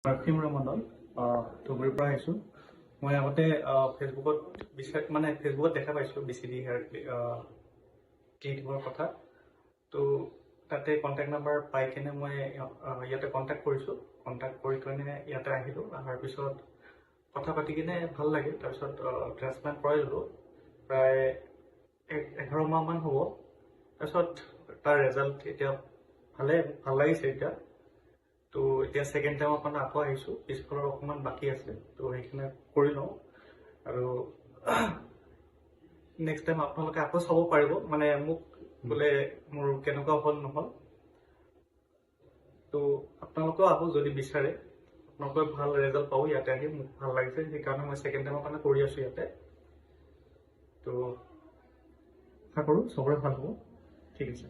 Perfume মণ্ডল ধুবুৰীৰ পৰা আহিছোঁ। মই আগতে ফেচবুকত দেখা পাইছোঁ BCD হেয়াৰ ক্লিনিকৰ কথা। তো তাতে কণ্টেক্ট নাম্বাৰ পাই কিনে মই ইয়াতে কণ্টেক্ট কৰিছোঁ। কণ্টেক্ট কৰি কিনে ইয়াতে আহিলোঁ। অহাৰ পিছত কথা পাতি কিনে ভাল লাগিল। তাৰপিছত ট্ৰান্সপ্লান্ট কৰাই ল'লোঁ। প্ৰায় 11 মাহমান হ'ব। তাৰপিছত তাৰ ৰেজাল্ট এতিয়া ভাল লাগিছে এতিয়া। তো এতিয়া ছেকেণ্ড টাইমৰ কাৰণে আকৌ আহিছোঁ। পিছফালৰ অকণমান বাকী আছে, তো সেইখিনি কৰি লওঁ আৰু নেক্সট টাইম আপোনালোকে আকৌ চাব পাৰিব, মানে মোক বোলে মোৰ কেনেকুৱা হ'ল নহ'ল। তো আপোনালোকেও আকৌ যদি বিচাৰে আপোনালোকে ভাল ৰেজাল্ট পাব। ইয়াতে আহি মোক ভাল লাগিছে, সেইকাৰণে মই ছেকেণ্ড টাইমৰ কাৰণে কৰি আছোঁ ইয়াতে। তো আশা কৰোঁ চবৰে ভাল হ'ব। ঠিক আছে।